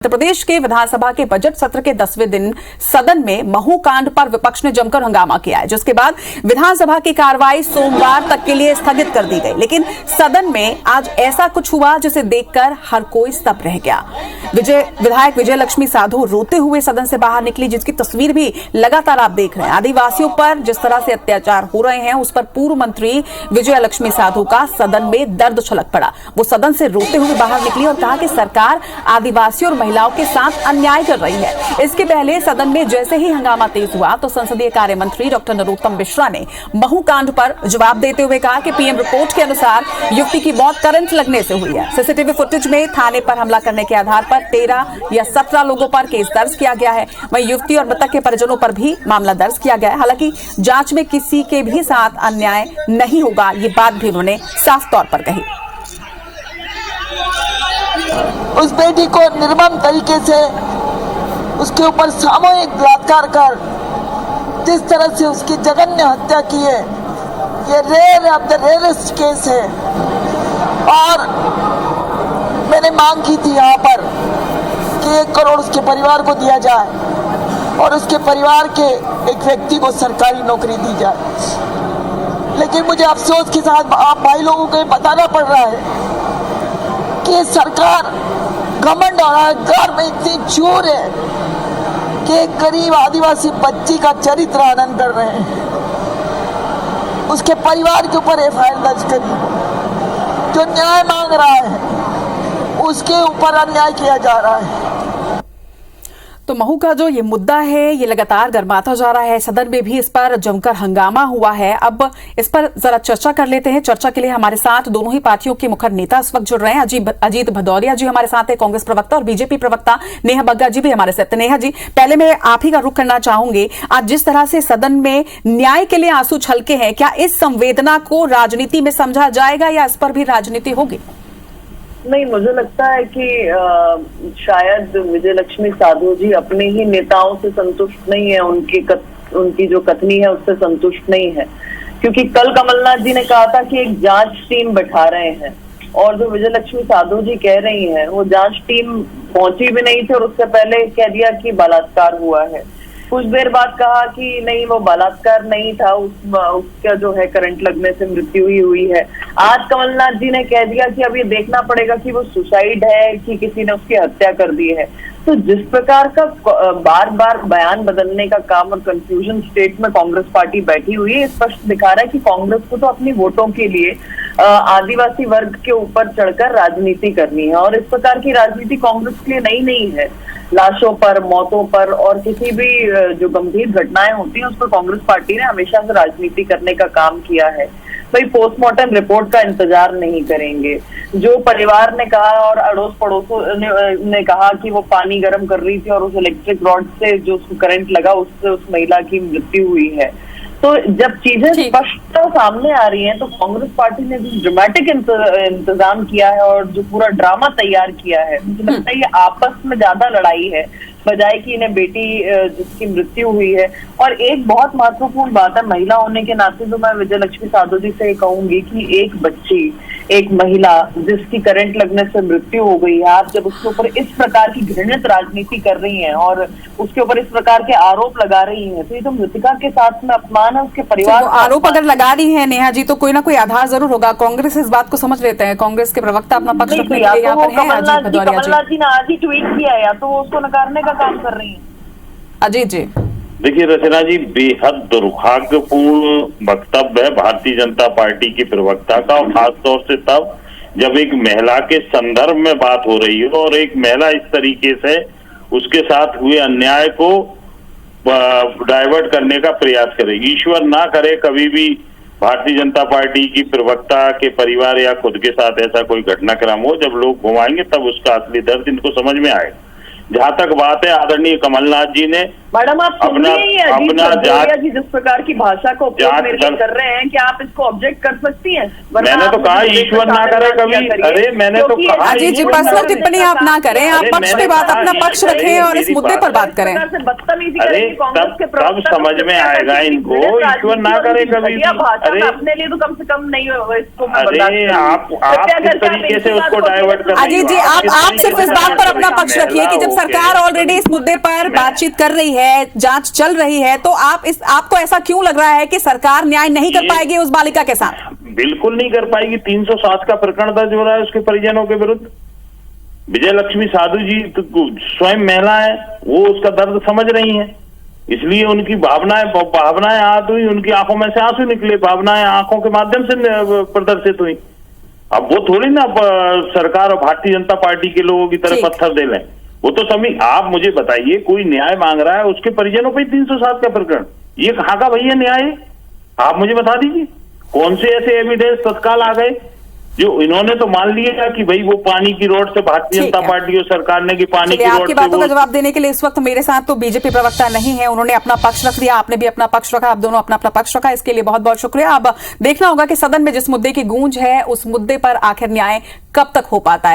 मध्य प्रदेश के विधानसभा के बजट सत्र के 10वें दिन सदन में महू कांड पर विपक्ष ने जमकर हंगामा किया है, जिसके बाद विधानसभा की कार्रवाई सोमवार तक के लिए स्थगित कर दी गई। लेकिन सदन में आज ऐसा कुछ हुआ जिसे देखकर हर कोई स्तब्ध रह गया। विधायक विजय लक्ष्मी साधो रोते हुए सदन से बाहर निकली, जिसकी तस्वीर भी लगातार आप देख रहे हैं। आदिवासियों पर जिस तरह से अत्याचार हो रहे हैं, उस पर पूर्व मंत्री विजय लक्ष्मी साधो का सदन में दर्द छलक पड़ा। वो सदन से रोते हुए बाहर निकली और कहा कि सरकार आदिवासियों और महिलाओं के साथ अन्याय कर रही है। इसके पहले सदन में जैसे ही हंगामा तेज हुआ तो संसदीय कार्य मंत्री डॉक्टर नरोत्तम मिश्रा ने महू कांड पर जवाब देते हुए कहा कि पीएम रिपोर्ट के अनुसार युवती की मौत करंट लगने से हुई है। सीसीटीवी फुटेज में थाने पर हमला करने के आधार पर 13 या 17 लोगों पर केस दर्ज किया गया है। वहीं युवती और मृतक के परिजनों पर भी मामला दर्ज किया गया है। हालांकि जांच में किसी के भी साथ अन्याय नहीं होगा, ये बात भी उन्होंने साफ तौर पर कही। उस बेटी को निर्मम तरीके से उसके ऊपर सामूहिक बलात्कार कर जिस तरह से उसकी जघन्य हत्या की है, ये rare of the rarest case है। और मैंने मांग की थी यहाँ पर कि 1 करोड़ उसके परिवार को दिया जाए और उसके परिवार के एक व्यक्ति को सरकारी नौकरी दी जाए। लेकिन मुझे अफसोस के साथ आप भाई लोगों को बताना पड़ रहा है कि सरकार घमंड और अहंकार में इतनी चूर है कि एक गरीब आदिवासी बच्ची का चरित्र हनन कर रहे हैं। उसके परिवार के ऊपर एफआईआर दर्ज करी, जो न्याय मांग रहा है उसके ऊपर अन्याय किया जा रहा है। तो महू का जो ये मुद्दा है, ये लगातार गर्माता जा रहा है। सदन में भी इस पर जमकर हंगामा हुआ है। अब इस पर जरा चर्चा कर लेते हैं। चर्चा के लिए हमारे साथ दोनों ही पार्टियों के मुखर नेता इस वक्त जुड़ रहे हैं। अजीत भदौरिया जी हमारे साथ है, कांग्रेस प्रवक्ता, और बीजेपी प्रवक्ता नेहा बग्गा जी भी हमारे साथ। नेहा जी, पहले मैं आप ही का रुख करना चाहूंगी। आज जिस तरह से सदन में न्याय के लिए आंसू छलके हैं, क्या इस संवेदना को राजनीति में समझा जाएगा या इस पर भी राजनीति होगी? नहीं, मुझे लगता है कि शायद विजय लक्ष्मी साधो जी अपने ही नेताओं से संतुष्ट नहीं है, उनकी जो कथनी है उससे संतुष्ट नहीं है। क्योंकि कल कमलनाथ जी ने कहा था कि एक जांच टीम बैठा रहे हैं, और जो विजय लक्ष्मी साधो जी कह रही हैं वो जांच टीम पहुंची भी नहीं थी और उससे पहले कह दिया कि बलात्कार हुआ है। कुछ देर बाद कहा कि नहीं, वो बलात्कार नहीं था, उसका जो है करंट लगने से मृत्यु ही हुई है। आज कमलनाथ जी ने कह दिया कि अब ये देखना पड़ेगा कि वो सुसाइड है कि किसी ने उसकी हत्या कर दी है। तो जिस प्रकार का बार बार बयान बदलने का काम और कंफ्यूजन स्टेट में कांग्रेस पार्टी बैठी हुई है, स्पष्ट दिखा रहा है कि कांग्रेस को तो अपनी वोटों के लिए आदिवासी वर्ग के ऊपर चढ़कर राजनीति करनी है। और इस प्रकार की राजनीति कांग्रेस के लिए नई नहीं है। लाशों पर, मौतों पर और किसी भी जो गंभीर घटनाएं होती हैं उस पर कांग्रेस पार्टी ने हमेशा से राजनीति करने का काम किया है। भाई, पोस्टमार्टम रिपोर्ट का इंतजार नहीं करेंगे। जो परिवार ने कहा और अड़ोस पड़ोसों ने कहा कि वो पानी गर्म कर रही थी और उस इलेक्ट्रिक रॉड से जो उसको करंट लगा उससे उस महिला की मृत्यु हुई है। तो जब चीजें स्पष्ट सामने आ रही हैं तो कांग्रेस पार्टी ने जो ड्रामेटिक इंतजाम किया है और जो पूरा ड्रामा तैयार किया है, मुझे लगता है ये आपस में ज्यादा लड़ाई है बजाय कि इन्हें बेटी जिसकी मृत्यु हुई है। और एक बहुत महत्वपूर्ण बात है, महिला होने के नाते तो मैं विजय लक्ष्मी साधो जी से कहूंगी कि एक बच्ची, एक महिला जिसकी करंट लगने से मृत्यु हो गई है, आप जब उसके ऊपर इस प्रकार की घृणित राजनीति कर रही हैं और उसके ऊपर इस प्रकार के आरोप लगा रही हैं, तो ये तो मृतिका के साथ में अपमान है, उसके परिवार को। आरोप अगर लगा रही है नेहा जी, तो कोई ना कोई आधार जरूर होगा। कांग्रेस इस बात को समझ लेते हैं। कांग्रेस के प्रवक्ता अपना पक्ष रखने के लिए यहाँ पर हैं अजीत भदौरिया जी। कमलनाथ जी ने आज ही ट्वीट किया है, या तो वो उसको नकारने का काम कर रही है। अजीत जी, देखिए रचना जी, बेहद दुर्भाग्यपूर्ण वक्तव्य है भारतीय जनता पार्टी की प्रवक्ता का, और खासतौर से तब जब एक महिला के संदर्भ में बात हो रही हो और एक महिला इस तरीके से उसके साथ हुए अन्याय को डाइवर्ट करने का प्रयास करे। ईश्वर ना करे कभी भी भारतीय जनता पार्टी की प्रवक्ता के परिवार या खुद के साथ ऐसा कोई घटनाक्रम हो, जब लोग घुमाएंगे तब उसका असली दर्द इनको समझ में आएगा। जहां तक बात है, आदरणीय कमलनाथ जी ने मैडम आप सुन अपना- रही हैं अजीत अपना भदौरिया जी जिस प्रकार की भाषा का उपयोग जात मेरे लिए कर- कर रहे हैं, क्या आप इसको ऑब्जेक्ट कर सकती हैं? वरना मैंने आप तो कहा मुझे ईश्वर ना सामने करे बात कभी। किया करिए। अरे मैंने तो क्योंकि कहा अजीत जी, ईश्वर पर्सनल ना करे टिप्पणी आप ना करें, आप अरे पक्ष पे मैंने बात कहा, अपना पक्ष अरे रखें और इस मेरी मुद्दे पर बात इस करें। प्रकार से बदतमीजी अरे करेंगे कांग्रेस के तब प्रवक्ता समझ में आएगा इनको, ईश्वर ना करे कभी भी। भाषा अरे में अपने लिए तो कम से कम नहीं हो इसको मैं अरे बर्दाश्त करूंगी। आप कृपया किस करके आप तरीके इसी से बात उसको को डाइवर्ट कर रही अजीत हो? जी, आप आप किस आप तरीके सिर्फ से इस बात पर डाइवर्ट अपना कर पक्ष रही रखिए कि जब महिला सरकार होके। ऑलरेडी इस मुद्दे पर बातचीत कर रही है, जांच चल रही है, तो आपको ऐसा क्यों लग रहा है कि सरकार न्याय नहीं कर पाएगी उस बालिका के साथ? बिल्कुल नहीं कर पाएगी। 307 का प्रकरण दर्ज हो रहा है उसके परिजनों के विरुद्ध। विजय लक्ष्मी साधु जी तो स्वयं महिला है, वो उसका दर्द समझ रही हैं, इसलिए उनकी भावनाएं आती हुई, उनकी आंखों में से आंसू निकले, भावनाएं आंखों के माध्यम से प्रदर्शित हुई। अब वो थोड़ी ना सरकार और भारतीय जनता पार्टी के लोगों की तरह ठीक। पत्थर दे लें। वो तो सभी, आप मुझे बताइए, कोई न्याय मांग रहा है, उसके परिजनों पे 307 का प्रकरण, ये कहाँ का भैया न्याय? आप मुझे बता दीजिए कौन से ऐसे एविडेंस तत्काल आ गए जो इन्होंने तो मान लिया कि भाई वो पानी की रोड से भारतीय ठीक जनता है। पार्टी और सरकार ने कि पानी चलिए, की रोड आपकी से बातों का वो जवाब देने के लिए इस वक्त मेरे साथ तो बीजेपी प्रवक्ता नहीं है, उन्होंने अपना पक्ष रख दिया, आपने भी अपना पक्ष रखा, आप दोनों अपना अपना पक्ष रखा, इसके लिए बहुत बहुत शुक्रिया। अब देखना होगा कि सदन में जिस मुद्दे की गूंज है उस मुद्दे पर आखिर न्याय कब तक हो पाता है।